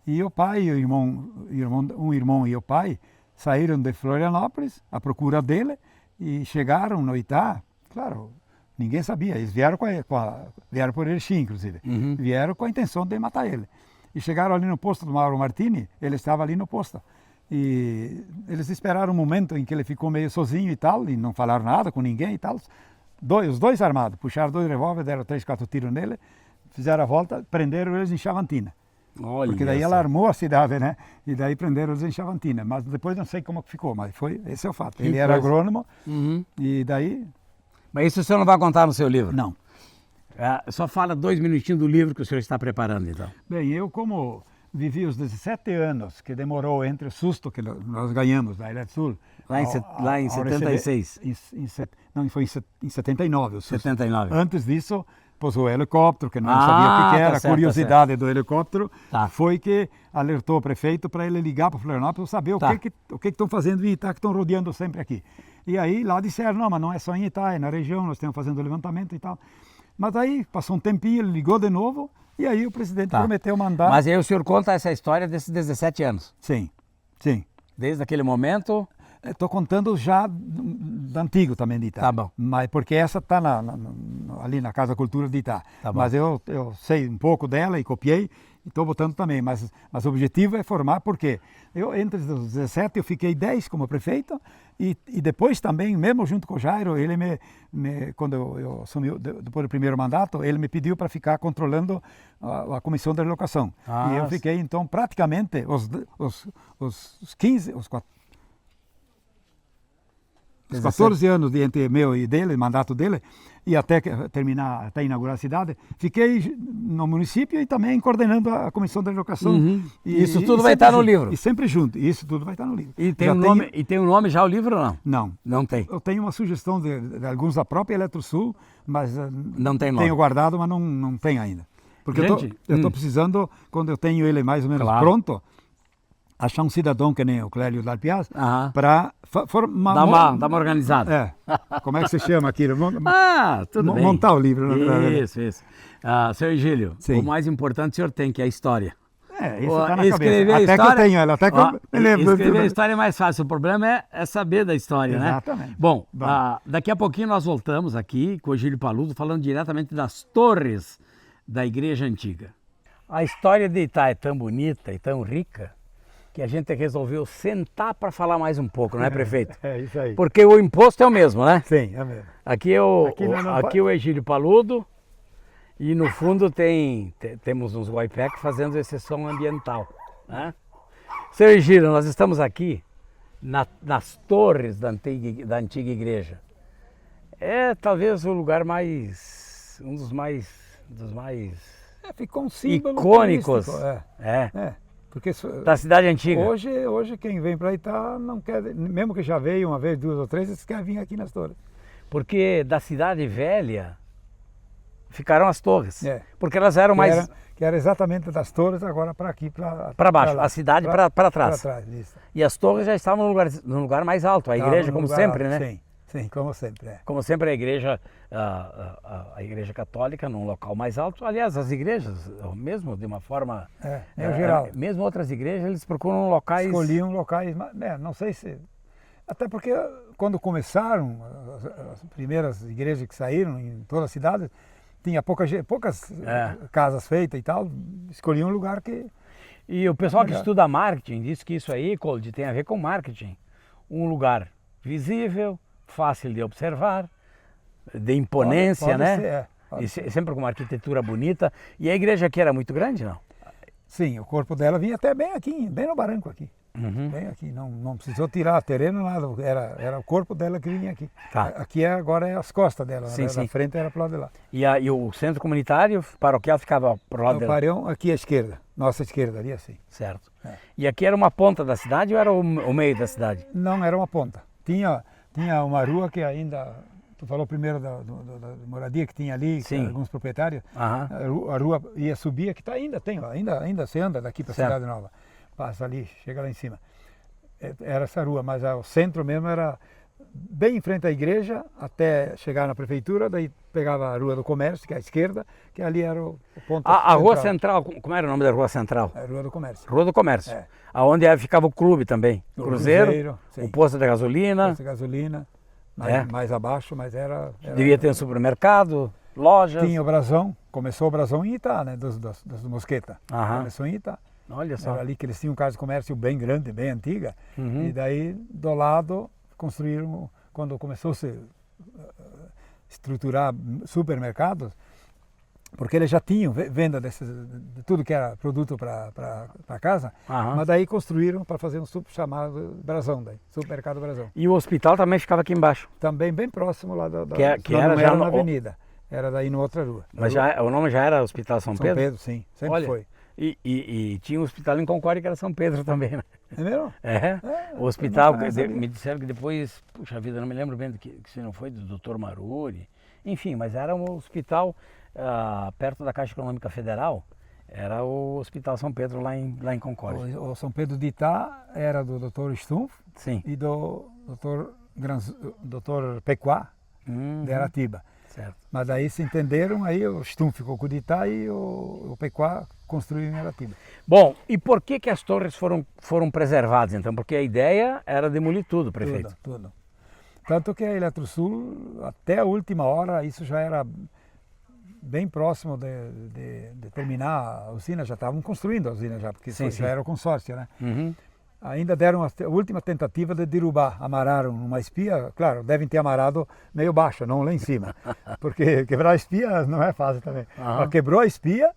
E o pai e um irmão e o pai saíram de Florianópolis à procura dele e chegaram no Itá. Claro, ninguém sabia, eles vieram vieram por Erechim, inclusive. Vieram com a intenção de matar ele. E chegaram ali no posto do Mauro Martini, ele estava ali no posto. E eles esperaram um momento em que ele ficou meio sozinho e tal, e não falaram nada com ninguém e tal. Os dois armados, puxaram 2 revólveres, deram 3, 4 tiros nele, fizeram a volta, prenderam eles em Chavantina. Porque daí ela armou a cidade, né? E daí prenderam eles em Chavantina. Mas depois não sei como ficou, mas esse é o fato. Ele era agrônomo e daí... Mas isso o senhor não vai contar no seu livro? Não. Só fala 2 minutinhos do livro que o senhor está preparando, então. Bem, eu como vivi os 17 anos que demorou entre o susto que nós ganhamos na Ilha do Sul. Lá em 76? Não, foi em 79 o susto. 79. Antes disso, pôs o helicóptero, que não sabia o que era. Tá A certo, curiosidade do helicóptero Tá. foi que alertou o prefeito para ele ligar para Florianópolis para saber o que estão fazendo em Itá, que estão rodeando sempre aqui. E aí lá disseram, não, mas não é só em Itá, é na região, nós estamos fazendo levantamento e tal. Mas aí passou um tempinho, ele ligou de novo e aí o presidente prometeu mandar. Mas aí o senhor conta essa história desses 17 anos. Sim, sim. Desde aquele momento... Estou contando já do antigo também de Itá. Tá bom. Mas porque essa está ali na Casa Cultura de Itá. Tá bom. Mas eu sei um pouco dela e copiei e estou botando também. Mas o objetivo é formar, porque eu entre os 17 eu fiquei 10 como prefeito e depois também, mesmo junto com o Jairo, ele quando eu assumi depois do primeiro mandato, ele me pediu para ficar controlando a comissão da relocação. E eu fiquei então praticamente os 15, os 14 anos entre meu e dele, mandato dele, e até terminar, até inaugurar a cidade, fiquei no município e também coordenando a comissão da relocação. E isso tudo vai estar no livro? E sempre junto, isso tudo vai estar no livro. E tem um nome já o livro ou não? Não. Não tem? Eu tenho uma sugestão de alguns da própria Eletrosul, mas não tem nome. Tenho guardado, mas não tem ainda. Porque Gente, eu estou precisando, quando eu tenho ele mais ou menos pronto, achar um cidadão que nem o Clélio Dalpiaz para dar uma organizada. Como é que se chama aquilo? Tudo bem. Montar o livro. Isso. Seu Egílio, o mais importante o senhor tem, que é a história. Isso está na escrever cabeça. A história, que eu tenho ela, até que eu me lembro. Escrever a história é mais fácil, o problema é saber da história, Exatamente. né? Bom, daqui a pouquinho nós voltamos aqui com o Egílio Paludo, falando diretamente das torres da Igreja Antiga. A história de Itá é tão bonita e tão rica que a gente resolveu sentar para falar mais um pouco, não é, prefeito? É isso aí. Porque o imposto é o mesmo, né? Sim, é mesmo. Aqui o Egílio Paludo e no fundo temos uns Guaipec fazendo exceção ambiental, né? Seu Egílio, nós estamos aqui nas torres da antiga igreja. É talvez o lugar um dos mais ficou um símbolo icônicos. Porque da cidade antiga. Hoje quem vem para Itá não quer, mesmo que já veio uma vez, 2 ou 3, eles querem vir aqui nas torres. Porque da cidade velha ficaram as torres. Porque elas eram mais... Que era exatamente das torres, agora para aqui, para baixo, a cidade para trás. Para trás, isso. E as torres já estavam no lugar mais alto, a igreja como sempre, alto, né? Sim, como sempre. Como sempre a igreja católica num local mais alto. Aliás, as igrejas, mesmo de uma forma... geral. Mesmo outras igrejas, eles procuram locais... Escolhiam locais, não sei se... Até porque quando começaram, as primeiras igrejas que saíram em toda a cidade, tinha poucas casas feitas e tal, escolhiam um lugar que... E o pessoal que estuda marketing diz que isso aí, Cold, tem a ver com marketing. Um lugar visível, fácil de observar, de imponência, pode né? Ser, sempre com uma arquitetura bonita. E a igreja aqui era muito grande, não? Sim, o corpo dela vinha até bem aqui, bem no barranco aqui. Bem aqui, não precisou tirar terreno, nada, era o corpo dela que vinha aqui. Aqui agora é as costas dela, na frente era para o lado de lá. E o centro comunitário, paroquial, ficava para o lado dela? O Parião aqui à esquerda, nossa esquerda, ali assim. Certo. E aqui era uma ponta da cidade ou era o meio da cidade? Não, era uma ponta. Tinha uma rua que ainda, tu falou primeiro da moradia que tinha ali, que alguns proprietários, a rua ia subir, aqui ainda se anda daqui para a Cidade Nova. Passa ali, chega lá em cima. Era essa rua, mas o centro mesmo era bem em frente à igreja, até chegar na prefeitura, daí pegava a Rua do Comércio, que é à esquerda, que ali era o ponto central. A Rua Central, como era o nome da Rua Central? A Rua do Comércio. Rua do Comércio. Aonde ficava o clube também. Cruzeiro, o posto de gasolina. Posto de gasolina, mais abaixo, mas era... Devia ter um supermercado, lojas. Tinha o Brasão, começou o Brasão em Itá, né, dos Mosqueta. Começou em Itá. Olha só. Era ali que eles tinham um casa de comércio bem grande, bem antiga. E daí, do lado, construíram, quando começou a se estruturar supermercados, porque eles já tinham venda de tudo que era produto para casa, mas daí construíram para fazer um chamado Brasão, supermercado Brasão. E o hospital também ficava aqui embaixo? Também bem próximo lá que era já na avenida. era daí na outra rua. Mas o nome já era Hospital São Pedro? São Pedro, sim, sempre Olha, foi. E tinha um hospital em Concórdia que era São Pedro também, né? É mesmo? O hospital, sabia. me disseram que depois, puxa vida, não me lembro bem que se não foi do Dr. Maruri, enfim, mas era um hospital perto da Caixa Econômica Federal, era o Hospital São Pedro lá em Concórdia. O São Pedro de Itá era do Dr. Stumpf Sim. e do Dr. Pequá, de Aratiba. Certo. Mas daí se entenderam, aí o Stumpf ficou com o de Itá e o Pequá construiu em Aratiba. Bom, e por que as torres foram preservadas então? Porque a ideia era demolir tudo, prefeito. Tudo. Tanto que a Eletrosul, até a última hora, isso já era bem próximo de terminar a usina, já estavam construindo a usina já, porque Sim. já era o consórcio, né? Uhum. Ainda deram a última tentativa de derrubar, amararam uma espia, claro, devem ter amarrado meio baixa, não lá em cima, porque quebrar a espia não é fácil também. Ela quebrou a espia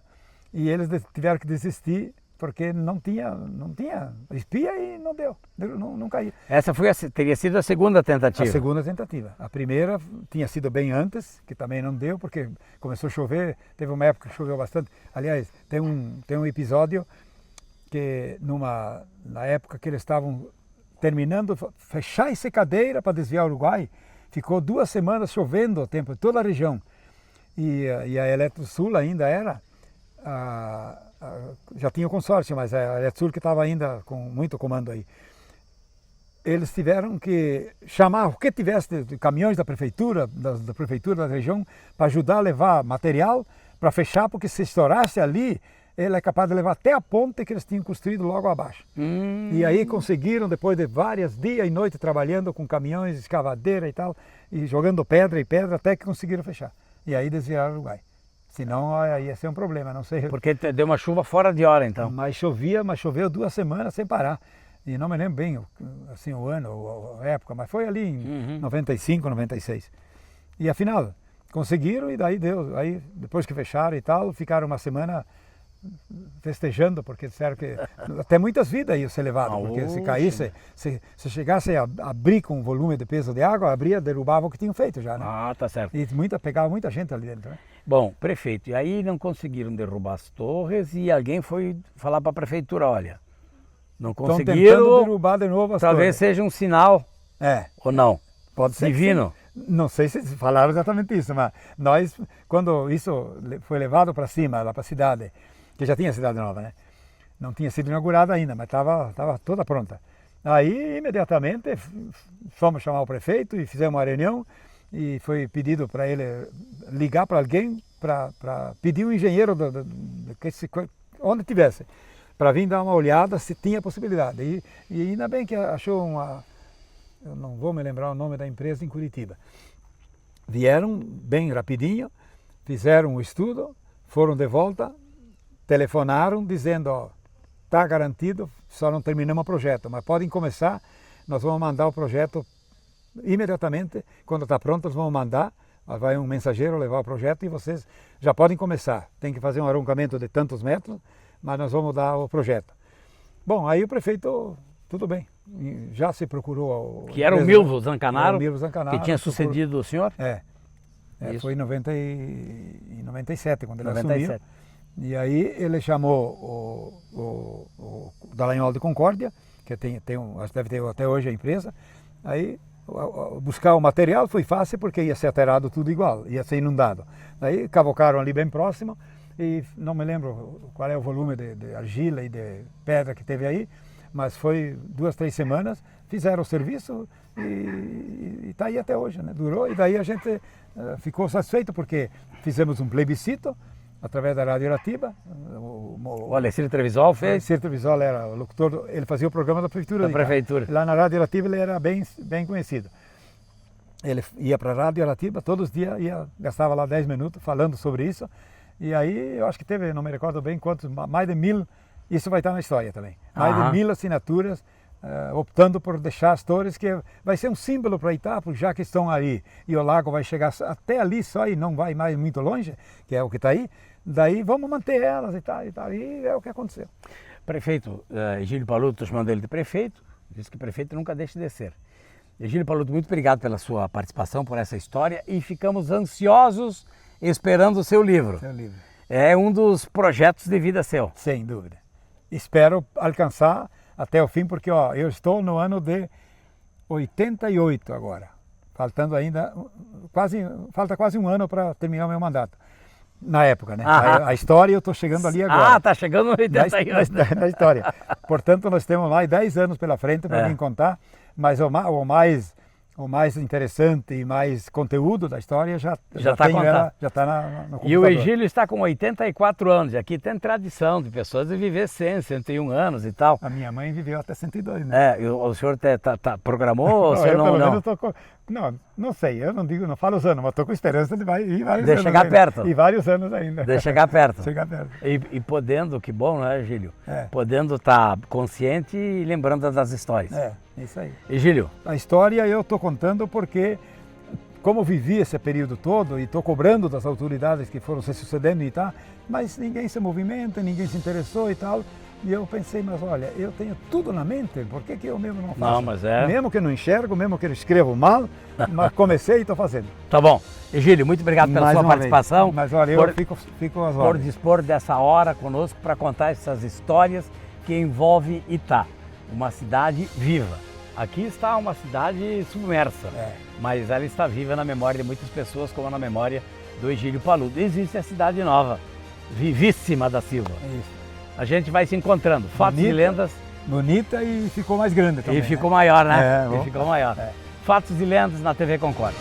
e eles tiveram que desistir, porque não tinha espia e não deu, não caiu. Essa teria sido a segunda tentativa? A segunda tentativa. A primeira tinha sido bem antes, que também não deu, porque começou a chover, teve uma época que choveu bastante. Aliás, tem um episódio que na época que eles estavam terminando, fechar a secadeira para desviar o Uruguai, ficou 2 semanas chovendo o tempo em toda a região. E a Eletrosul ainda era, já tinha o consórcio, mas a Eletrosul que estava ainda com muito comando aí. Eles tiveram que chamar o que tivesse de caminhões da prefeitura da região, para ajudar a levar material para fechar, porque se estourasse ali, ele é capaz de levar até a ponte que eles tinham construído logo abaixo. E aí conseguiram, depois de vários dias e noites trabalhando com caminhões, escavadeira e tal, e jogando pedra e pedra, até que conseguiram fechar. E aí desviaram o Uruguai. Senão ia ser um problema, não sei. Porque deu uma chuva fora de hora, então. Mas choveu 2 semanas sem parar. E não me lembro bem assim, o ano, ou a época, mas foi ali em 95, 96. E afinal, conseguiram e daí deu. Aí depois que fecharam e tal, ficaram uma semana festejando, porque disseram que até muitas vidas iam ser levadas, porque se caísse, se chegasse a abrir com volume de peso de água, abria, derrubava o que tinham feito já, né? Tá certo. E pegava muita gente ali dentro, né? Bom, prefeito, e aí não conseguiram derrubar as torres e alguém foi falar para a prefeitura, olha, não conseguiram, tentando derrubar de novo as talvez torres. seja um sinal, ou não, pode ser divino. Não sei se falaram exatamente isso, mas nós, quando isso foi levado para cima, lá para a cidade, que já tinha cidade nova, né? Não tinha sido inaugurada ainda, mas estava toda pronta. Aí, imediatamente, fomos chamar o prefeito e fizemos uma reunião e foi pedido para ele ligar para alguém para pedir um engenheiro onde tivesse, para vir dar uma olhada se tinha possibilidade. E ainda bem que achou eu não vou me lembrar o nome da empresa em Curitiba. Vieram bem rapidinho, fizeram o estudo, foram de volta, telefonaram dizendo, está garantido, só não terminamos o projeto, mas podem começar, nós vamos mandar o projeto imediatamente, quando está pronto nós vamos mandar, vai um mensageiro levar o projeto e vocês já podem começar. Tem que fazer um arroncamento de tantos metros, mas nós vamos dar o projeto. Bom, aí o prefeito, tudo bem, já se procurou... Que era o Milvo Zancanaro, que tinha sucedido o senhor? Foi em 97, quando ele assumiu. E aí ele chamou o Dallagnol de Concórdia, que deve ter até hoje a empresa. Aí buscar o material foi fácil porque ia ser aterrado tudo igual, ia ser inundado. Aí cavocaram ali bem próximo e não me lembro qual é o volume de argila e de pedra que teve aí, mas foi 2, 3 semanas, fizeram o serviço e está aí até hoje, né? Durou e daí a gente ficou satisfeito porque fizemos um plebiscito através da Rádio Aratiba. O Alessir Trevisol fez? O Alessir Trevisol era o locutor, ele fazia o programa da prefeitura. Lá na Rádio Aratiba ele era bem conhecido. Ele ia para a Rádio Aratiba, todos os dias gastava lá 10 minutos falando sobre isso. E aí eu acho que teve, não me recordo bem quantos, mais de 1000, isso vai estar na história também. Mais de 1000 assinaturas optando por deixar as torres, que vai ser um símbolo para Itá, já que estão ali e o lago vai chegar até ali só e não vai mais muito longe, que é o que está aí, daí vamos manter elas e tal, e é o que aconteceu. Prefeito, Egílio Paludo, estou chamando ele de prefeito, diz que prefeito nunca deixa de ser. Egílio Paludo, muito obrigado pela sua participação, por essa história e ficamos ansiosos esperando o seu livro. Seu livro. É um dos projetos de vida seu. Sem dúvida. Espero alcançar até o fim, porque ó, eu estou no ano de 88 agora. Faltando ainda, falta quase um ano para terminar o meu mandato. Na época, né? A história eu estou chegando ali agora. Ah, tá chegando no 88. Na história. Portanto, nós temos mais 10 anos pela frente para mim contar, mas o mais interessante e mais conteúdo da história já está tenho ela, já está no computador. E o Egílio está com 84 anos, e aqui tem tradição de pessoas de viver 100, 101 anos e tal. A minha mãe viveu até 102, né? É, o senhor programou ou o senhor não sei, eu não falo os anos, mas estou com esperança de ir vários de anos chegar ainda. perto. E vários anos ainda. De chegar perto. Chegar perto. E podendo, que bom, né, Egílio? É. Podendo estar consciente e lembrando das histórias. É, isso aí. Egílio. A história eu estou contando porque, como vivi esse período todo e estou cobrando das autoridades que foram se sucedendo e tal, mas ninguém se movimenta, ninguém se interessou e tal. E eu pensei, mas olha, eu tenho tudo na mente, por que eu mesmo não faço? Não, mas é... Mesmo que eu não enxergo, mesmo que eu escrevo mal, mas comecei e estou fazendo. Tá bom. Egílio, muito obrigado pela sua participação. Mas olha, eu fico às por ordens. dispor dessa hora conosco para contar essas histórias que envolvem Itá, uma cidade viva. Aqui está uma cidade submersa, mas ela está viva na memória de muitas pessoas, como na memória do Egílio Paludo. Existe a cidade nova, vivíssima da Silva. Isso. A gente vai se encontrando, fatos e lendas. Bonita e ficou mais grande também. E ficou maior, né? E ficou maior. Fatos e lendas na TV Concórdia.